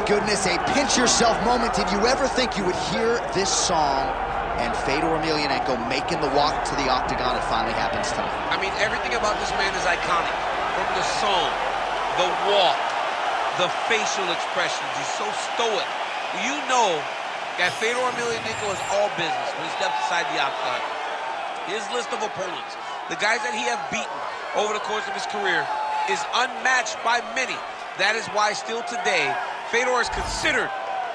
goodness, a pinch-yourself moment. Did you ever think you would hear this song and Fedor Emelianenko making the walk to the octagon? It finally happens tonight. I mean, everything about this man is iconic. From the song, the walk, the facial expressions. He's so stoic. You know that Fedor Emelianenko is all business when he steps aside the octagon. His list of opponents, the guys that he has beaten over the course of his career, is unmatched by many. That is why still today, Fedor is considered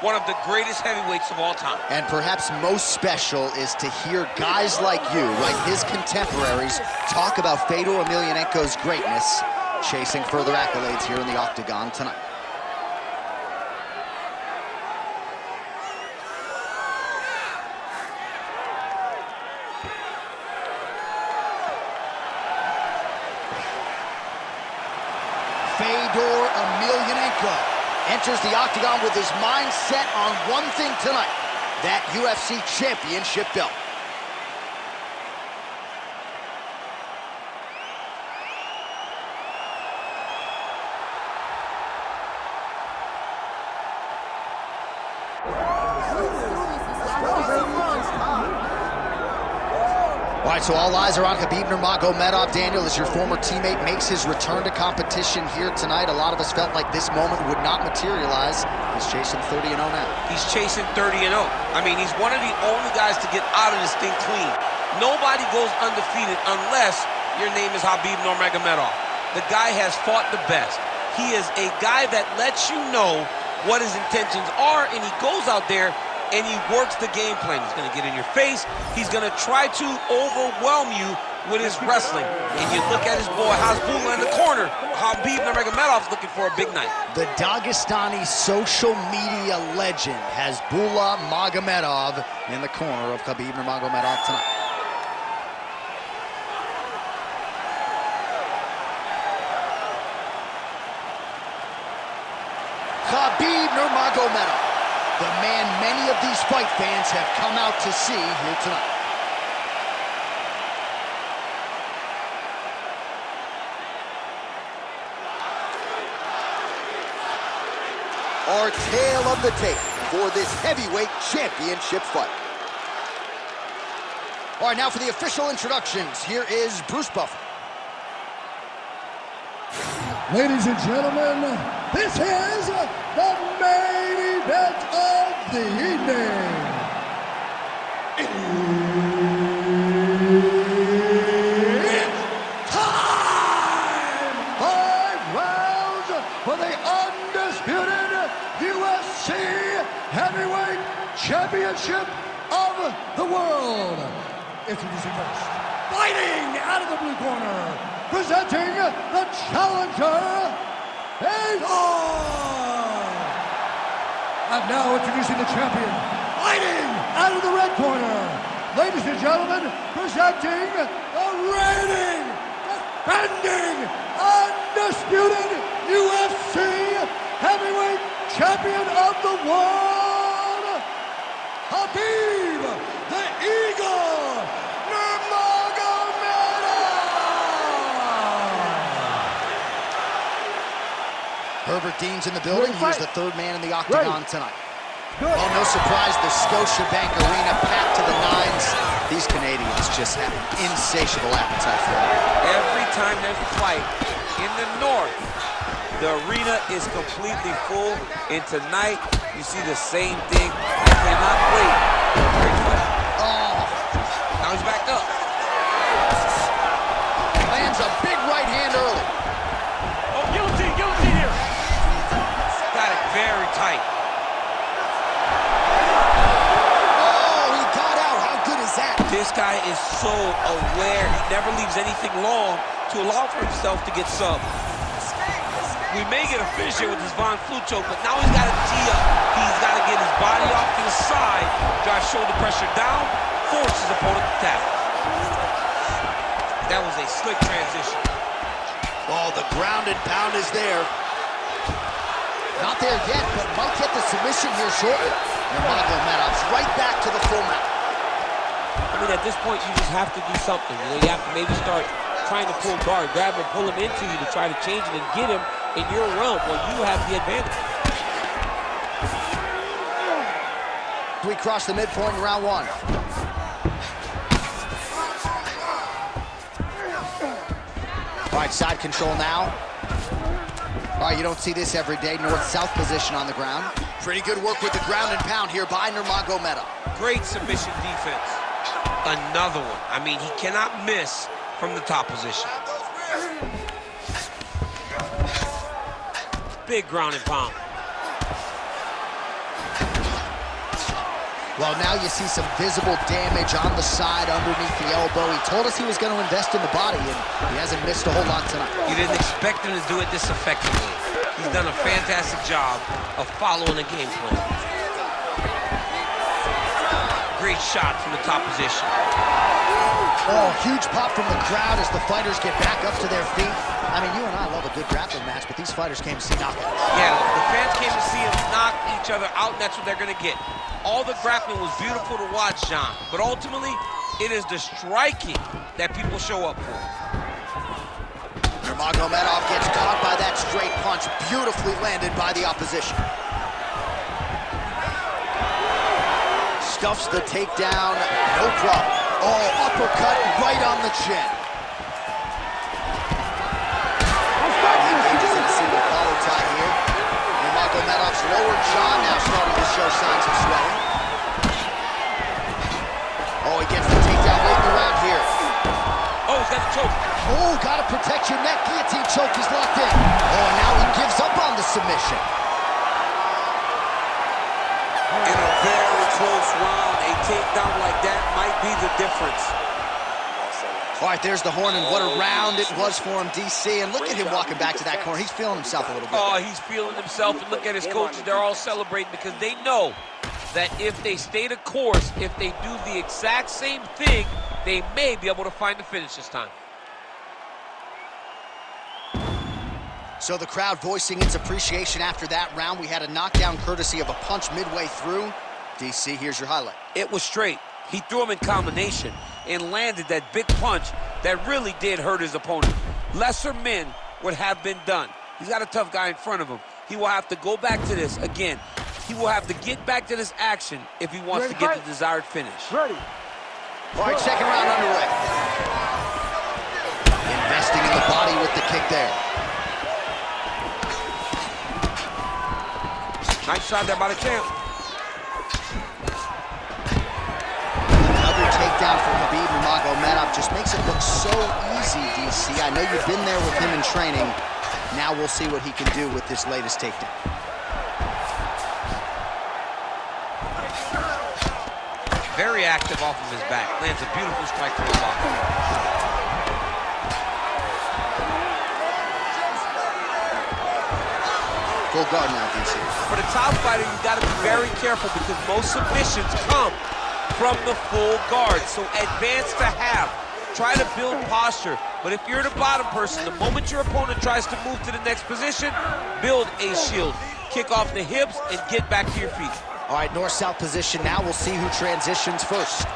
one of the greatest heavyweights of all time. And perhaps most special is to hear guys like you, like his contemporaries, talk about Fedor Emelianenko's greatness, chasing further accolades here in the octagon tonight. Fedor Emelianenko enters the octagon with his mind set on one thing tonight, that UFC championship belt. All right, so all eyes are on Khabib Nurmagomedov. Daniel, as your former teammate makes his return to competition here tonight, a lot of us felt like this moment would not materialize. He's chasing 30-0 now. He's chasing 30-0. I mean, he's one of the only guys to get out of this thing clean. Nobody goes undefeated unless your name is Khabib Nurmagomedov. The guy has fought the best. He is a guy that lets you know what his intentions are, and he goes out there and he works the game plan. He's going to get in your face. He's going to try to overwhelm you with his wrestling. And you look at his boy, Hasbulla in the corner. Khabib Nurmagomedov's looking for a big night. The Dagestani social media legend, Hasbulla Magomedov, in the corner of Khabib Nurmagomedov tonight. Khabib Nurmagomedov, the man many of these fight fans have come out to see here tonight. Our tale of the tape for this heavyweight championship fight. All right, now for the official introductions, here is Bruce Buffer. Ladies and gentlemen, this is the main event of the evening. It's time! 5 rounds for the undisputed UFC Heavyweight Championship of the world. Introducing first, fighting out of the blue corner, presenting the challenger, Fedor! And now introducing the champion, fighting out of the red corner, ladies and gentlemen, presenting the reigning, defending, undisputed UFC Heavyweight Champion of the world, Khabib the Eagle Herbert Dean's in the building. He is the third man in the octagon tonight. Oh, no surprise, the Scotiabank Arena packed to the nines. These Canadians just have an insatiable appetite for it. Every time there's a fight in the north, the arena is completely full. And tonight, you see the same thing. I cannot wait. Oh. Now he's back up. Lands a big right hand early. Oh, guilty here. Got it very tight. Oh, he got out. How good is that? This guy is so aware. He never leaves anything long to allow for himself to get subbed. We may get a finish here with his Von Flue choke, but now he's got to tee up. He's got to get his body off to the side, drive shoulder pressure down, force his opponent to tap. That was a slick transition. Oh, the ground and pound is there. Not there yet, but might get the submission here shortly. Nurmagomedov's right back to the full mount. I mean, at this point, you just have to do something. You know, you have to maybe start trying to pull guard, grab him, pull him into you to try to change it and get him in your realm where you have the advantage. We cross the midpoint in round one. All right, side control now. All right, you don't see this every day. North-south position on the ground. Pretty good work with the ground and pound here by Nurmagomedov. Great submission defense. Another one. I mean, he cannot miss from the top position. Big ground and pound. Well, now you see some visible damage on the side underneath the elbow. He told us he was going to invest in the body, and he hasn't missed a whole lot tonight. You didn't expect him to do it this effectively. He's done a fantastic job of following the game plan. Great shot from the top position. Oh, huge pop from the crowd as the fighters get back up to their feet. I mean, you and I love a good grappling match, but these fighters came to see knockouts. Yeah, the fans came to see them knock each other out, and that's what they're going to get. All the grappling was beautiful to watch, John, but ultimately, it is the striking that people show up for. Nurmagomedov gets caught by that straight punch, beautifully landed by the opposition. Stuffs the takedown, no problem. Oh, uppercut right on the chin. Engages in a single collar tie here. Nurmagomedov's lower jaw now starting to show signs of swelling. Oh, he gets the takedown late in the round here. Oh, he's got the choke. Oh, gotta protect your neck. Guillotine choke is locked in. Oh, and now he gives up on the submission. In a very close round, a takedown like that might be the difference. All right, there's the horn, and what a round it was for him, DC. And look at him walking back to that corner. He's feeling himself a little bit. Oh, he's feeling himself, and look at his coaches. They're all celebrating because they know that if they stay the course, if they do the exact same thing, they may be able to find the finish this time. So the crowd voicing its appreciation after that round. We had a knockdown courtesy of a punch midway through. DC, here's your highlight. It was straight. He threw him in combination and landed that big punch that really did hurt his opponent. Lesser men would have been done. He's got a tough guy in front of him. He will have to go back to this again. He will have to get back to this action if he wants to get the desired finish. Ready. All right, second round underway. Investing in the body with the kick there. Nice shot there by the champ. Another takedown for Khabib Nurmagomedov just makes it look so easy, DC. I know you've been there with him in training. Now we'll see what he can do with this latest takedown. Very active off of his back. Lands a beautiful strike to the bottom. Full guard now, DC. For the top fighter, you got to be very careful because most submissions come from the full guard. So advance to half. Try to build posture. But if you're the bottom person, the moment your opponent tries to move to the next position, build a shield. Kick off the hips and get back to your feet. All right, north-south position now. We'll see who transitions first.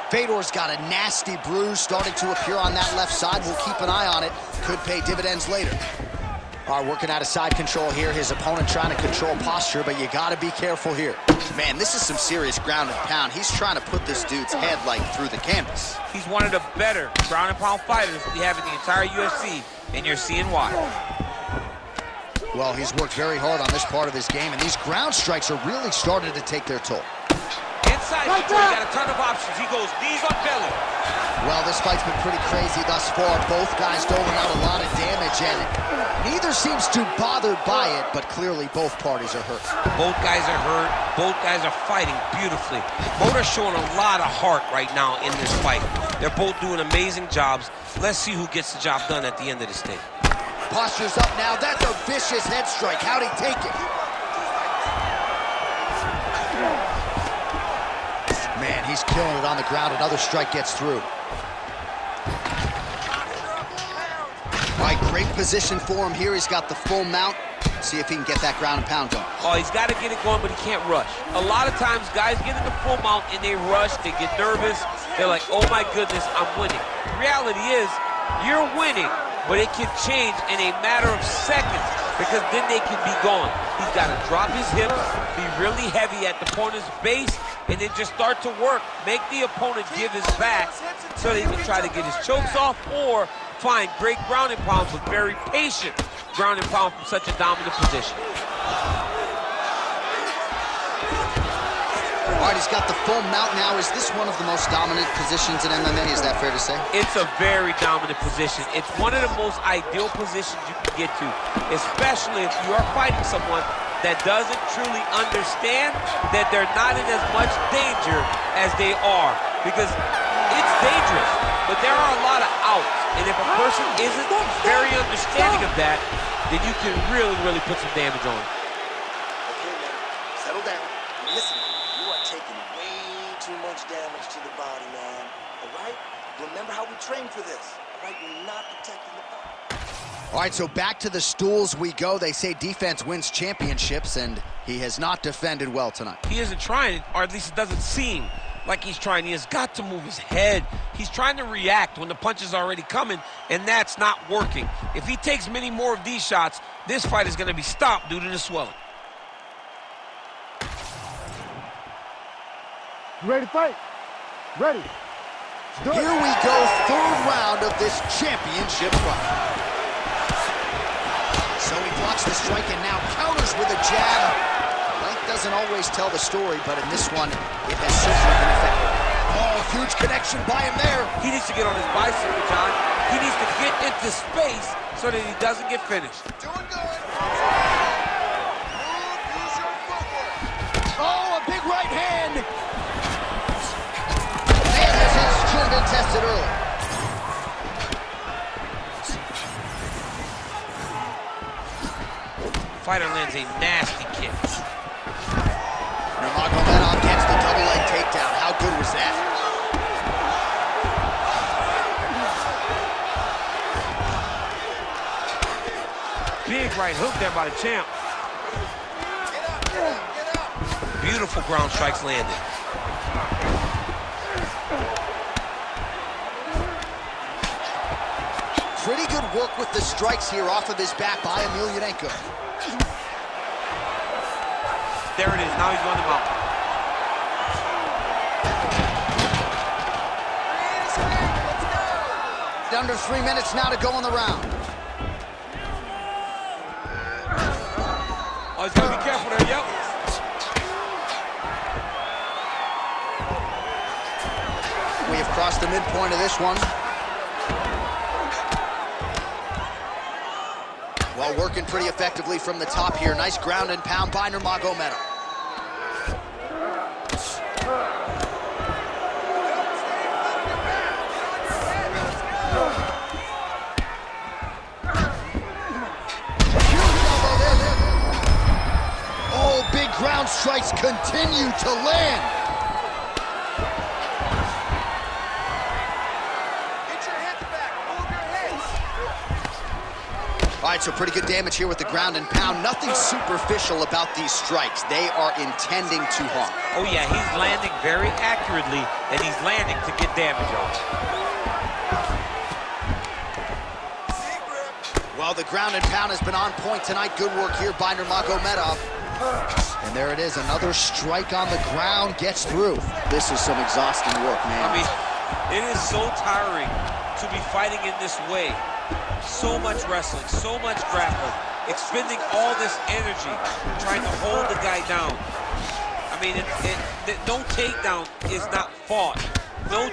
Fedor's got a nasty bruise starting to appear on that left side. We'll keep an eye on it. Could pay dividends later. All right, working out of side control here. His opponent trying to control posture, but you got to be careful here. Man, this is some serious ground and pound. He's trying to put this dude's head, like, through the canvas. He's one of the better ground and pound fighters we have in the entire UFC, and you're seeing why. Well, he's worked very hard on this part of his game, and these ground strikes are really starting to take their toll. Inside control, he got a ton of options. He goes knees on belly. Well, this fight's been pretty crazy thus far. Both guys doling out a lot of damage, and neither seems too bothered by it, but clearly both parties are hurt. Both guys are hurt. Both guys are fighting beautifully. Both are showing a lot of heart right now in this fight. They're both doing amazing jobs. Let's see who gets the job done at the end of this thing. Posture's up now. That's a vicious head strike. How'd he take it? Man, he's killing it on the ground. Another strike gets through. All right, great position for him here. He's got the full mount. See if he can get that ground and pound going. Oh, he's got to get it going, but he can't rush. A lot of times, guys get in the full mount and they rush. They get nervous. They're like, oh my goodness, I'm winning. The reality is, you're winning, but it can change in a matter of seconds because then they can be gone. He's got to drop his hips, Be really heavy at the opponent's base, and then just start to work. Make the opponent give his back so that he can try to get his chokes off, or find great ground and pounds with very patient ground and pound from such a dominant position. All right, he's got the full mount now. Is this one of the most dominant positions in MMA? Is that fair to say? It's a very dominant position. It's one of the most ideal positions you can get to, especially if you are fighting someone that doesn't truly understand that they're not in as much danger as they are. Because it's dangerous, but there are a lot of outs. And if a person isn't very understanding of that, then you can really, really put some damage on them. Okay, man. Settle down. Listen, you are taking way too much damage to the body, man. All right? Remember how we trained for this. All right? You're not protecting the body. All right, so back to the stools we go. They say defense wins championships, and he has not defended well tonight. He isn't trying, or at least it doesn't seem like he's trying. He has got to move his head. He's trying to react when the punch is already coming, and that's not working. If he takes many more of these shots, this fight is going to be stopped due to the swelling. You ready to fight? Ready. Here we go, third round of this championship fight. So he blocks the strike and now counters with a jab. Length doesn't always tell the story, but in this one, it has certainly been effective. Oh, huge connection by him there. He needs to get on his bicycle, John. He needs to get into space so that he doesn't get finished. Doing good. Use your footwork. Oh, a big right hand. And this should have been tested early. Fighter lands a nasty kick. Nurmagomedov gets the double leg takedown. How good was that? Big right hook there by the champ. Get up. Beautiful ground strikes landed. Pretty good work with the strikes here off of his back by Emelianenko. There it is. Now he's on the mount. Under 3 minutes now to go in the round. Oh, he's got to be careful there. Yep. We have crossed the midpoint of this one. Well, working pretty effectively from the top here. Nice ground and pound by Nurmagomedov. Oh, big ground strikes continue to land. All right, so pretty good damage here with the ground and pound. Nothing superficial about these strikes. They are intending to harm. Oh, yeah, he's landing very accurately, and he's landing to get damage on. Well, the ground and pound has been on point tonight. Good work here by Nurmagomedov. And there it is, another strike on the ground gets through. This is some exhausting work, man. I mean, it is so tiring to be fighting in this way. So much wrestling, so much grappling, expending all this energy trying to hold the guy down. I mean, no takedown is not fought. No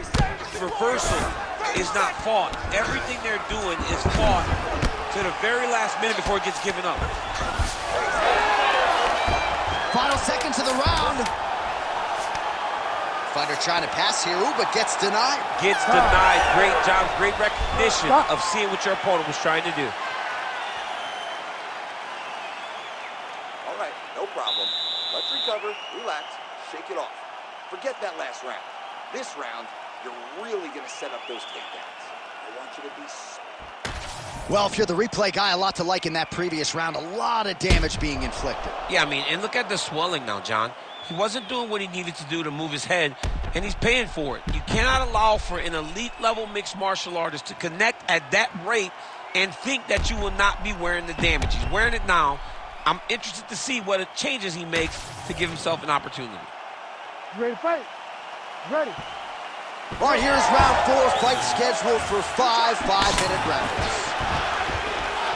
reversal is not fought. Everything they're doing is fought to the very last minute before it gets given up. Final seconds of the round. Fighter trying to pass here, ooh, but gets denied. Gets denied. Great job, great recognition of seeing what your opponent was trying to do. All right, no problem. Let's recover, relax, shake it off. Forget that last round. This round, you're really going to set up those takedowns. I want you to be... Well, if you're the replay guy, a lot to like in that previous round. A lot of damage being inflicted. Yeah, I mean, and look at the swelling now, John. He wasn't doing what he needed to do to move his head, and he's paying for it. You cannot allow for an elite-level mixed martial artist to connect at that rate and think that you will not be wearing the damage. He's wearing it now. I'm interested to see what changes he makes to give himself an opportunity. Ready to fight? Ready. All right, here's round 4, fight scheduled for 5 5-minute rounds.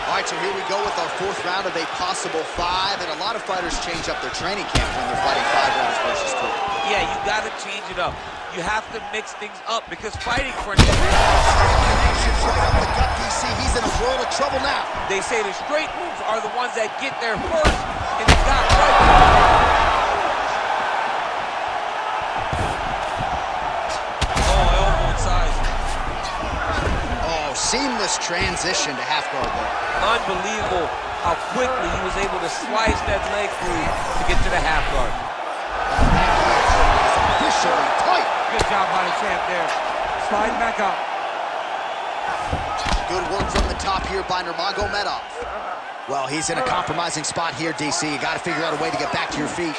All right, so here we go with our 4th round of a possible 5, and a lot of fighters change up their training camp when they're fighting 5 rounds versus 3. Yeah, you got to change it up. You have to mix things up because fighting for an Connections right up the gut, DC. He's in a world of trouble now. They say the straight moves are the ones that get there first, and he got right. Seamless transition to half guard there. Unbelievable how quickly he was able to slice that leg through to get to the half guard. Officially tight. Good job by the champ there. Slide back up. Good work from the top here by Nurmagomedov. Well, he's in a compromising spot here, DC. You got to figure out a way to get back to your feet.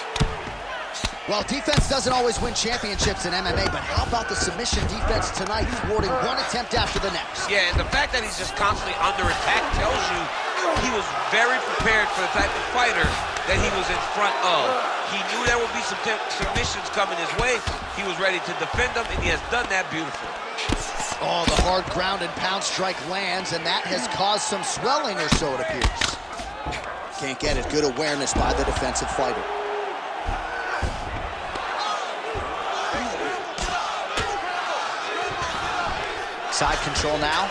Well, defense doesn't always win championships in MMA, but how about the submission defense tonight, thwarting one attempt after the next? Yeah, and the fact that he's just constantly under attack tells you he was very prepared for the type of fighter that he was in front of. He knew there would be some submissions coming his way. He was ready to defend them, and he has done that beautifully. Oh, the hard ground and pound strike lands, and that has caused some swelling or so, it appears. Can't get it. Good awareness by the defensive fighter. Side control now.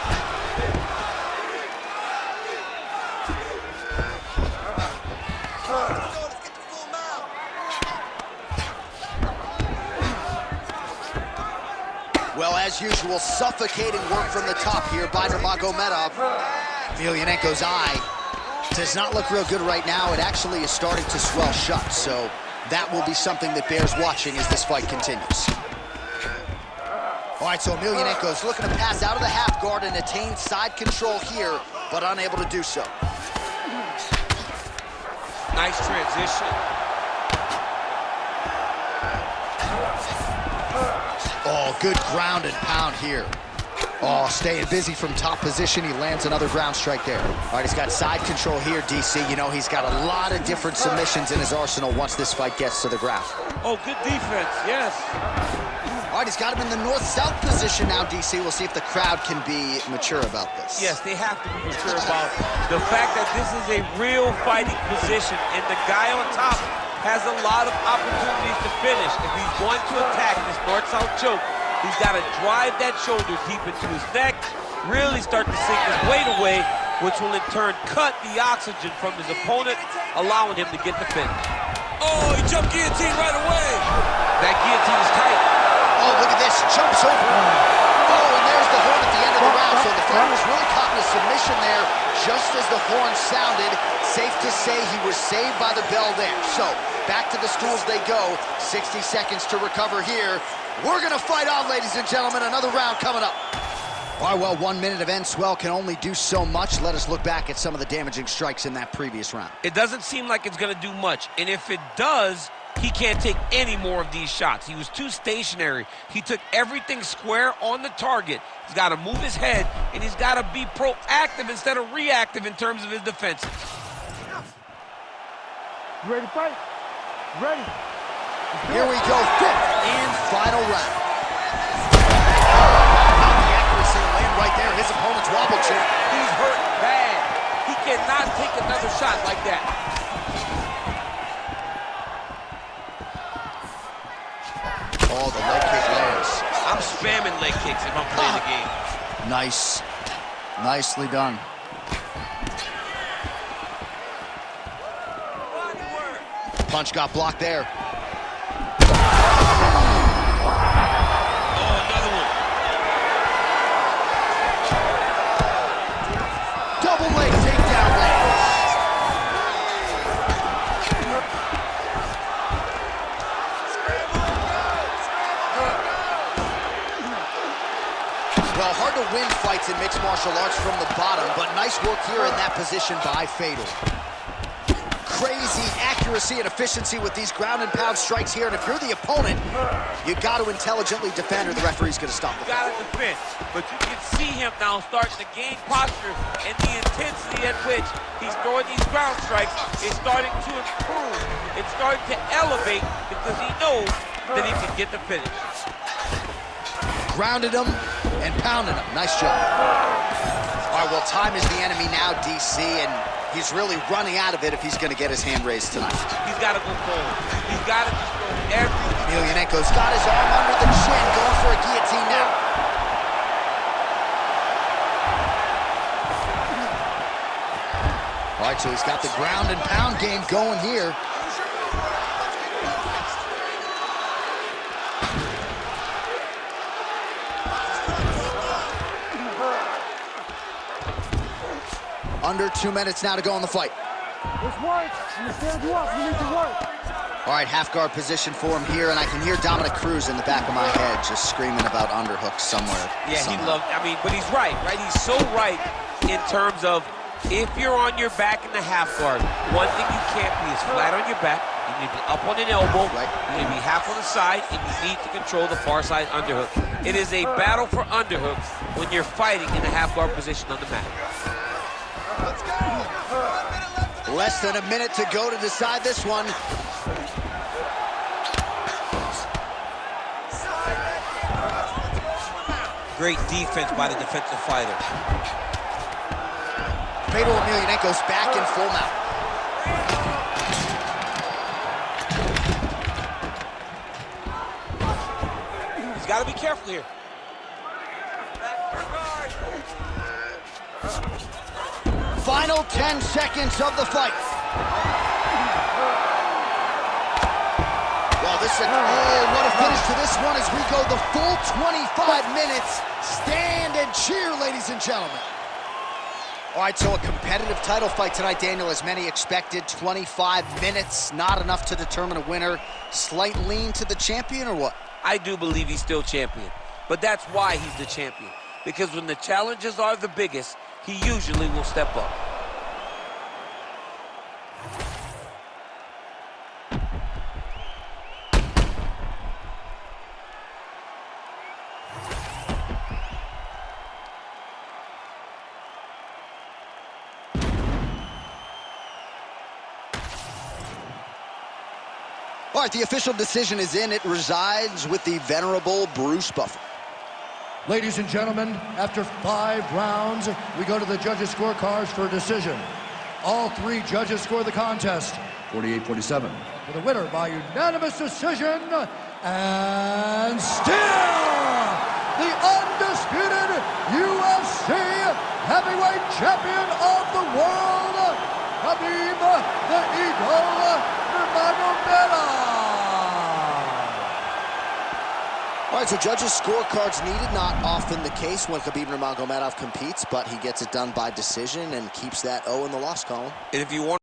Well, as usual, suffocating work from the top here by Nurmagomedov. Emelianenko's eye does not look real good right now. It actually is starting to swell shut, so that will be something that bears watching as this fight continues. All right, so Emelianenko's looking to pass out of the half guard and attain side control here, but unable to do so. Nice transition. Oh, good ground and pound here. Oh, staying busy from top position. He lands another ground strike there. All right, he's got side control here, DC. You know, he's got a lot of different submissions in his arsenal once this fight gets to the ground. Oh, good defense, yes. All right, he's got him in the north-south position now, DC. We'll see if the crowd can be mature about this. Yes, they have to be mature about the fact that this is a real fighting position, and the guy on top has a lot of opportunities to finish. If he's going to attack this north-south choke, he's got to drive that shoulder deep into his neck, really start to sink his weight away, which will in turn cut the oxygen from his opponent, allowing him to get the finish. Oh, he jumped guillotine right away. That guillotine is tight. Oh, look at this, jumps over. Oh, and there's the horn at the end of the round. So the fighter was really caught in a submission there, just as the horn sounded. Safe to say he was saved by the bell there. So, back to the stools they go. 60 seconds to recover here. We're gonna fight on, ladies and gentlemen. Another round coming up. All right, well, 1 minute of end swell can only do so much. Let us look back at some of the damaging strikes in that previous round. It doesn't seem like it's gonna do much, and if it does, he can't take any more of these shots. He was too stationary. He took everything square on the target. He's got to move his head, and he's got to be proactive instead of reactive in terms of his defense. Ready to fight? Ready. Here we go, 5th and final round. The accuracy to land right there. His opponent's wobble chip. He's hurt bad. He cannot take another shot like that. Oh, the leg kick lands. I'm spamming leg kicks if I'm playing the game. Nice. Nicely done. Punch got blocked there. Oh, another one. Double leg takedown lands. Well, hard to win fights in mixed martial arts from the bottom, but nice work here in that position by Fedor. crazy accuracy and efficiency with these ground and pound strikes here. And if you're the opponent, you got to intelligently defend or the referee's going to stop the fight. You got to defend, but you can see him now starting to gain posture, and the intensity at which he's throwing these ground strikes is starting to improve. It's starting to elevate because he knows that he can get the finish. Grounded him and pounded him. Nice job. All right, well, time is the enemy now, DC, and he's really running out of it if he's going to get his hand raised tonight. He's got to go forward. He's got to just throw everything. Emelianenko's got his arm under the chin, going for a guillotine now. All right, so he's got the ground and pound game going here. Under 2 minutes now to go in the fight. This works. You stand you up. You need to work. All right, half guard position for him here, and I can hear Dominic Cruz in the back of my head just screaming about underhooks somewhere. Yeah, he loved, but he's right? He's so right in terms of if you're on your back in the half guard, one thing you can't be is flat on your back. You need to be up on an elbow. Right. You need to be half on the side, and you need to control the far side underhook. It is a battle for underhooks when you're fighting in the half guard position on the mat. Let's go. Less than a minute to go to decide this one. Great defense by the defensive fighter. Fedor Emelianenko's back in full mount. He's got to be careful here. Final 10 seconds of the fight. Well, this is what a finish to this one as we go the full 25 minutes. Stand and cheer, ladies and gentlemen. All right, so a competitive title fight tonight, Daniel, as many expected. 25 minutes, not enough to determine a winner. Slight lean to the champion, or what? I do believe he's still champion, but that's why he's the champion. Because when the challenges are the biggest, he usually will step up. All right, the official decision is in. It resides with the venerable Bruce Buffer. Ladies and gentlemen, after 5 rounds, we go to the judges' scorecards for a decision. All 3 judges score the contest 48-47. For the winner by unanimous decision, and still the undisputed UFC heavyweight champion of the world, Khabib the Eagle Nurmagomedov. All right, so judges' scorecards needed, not often the case when Khabib Nurmagomedov competes, but he gets it done by decision and keeps that O in the loss column. And if you want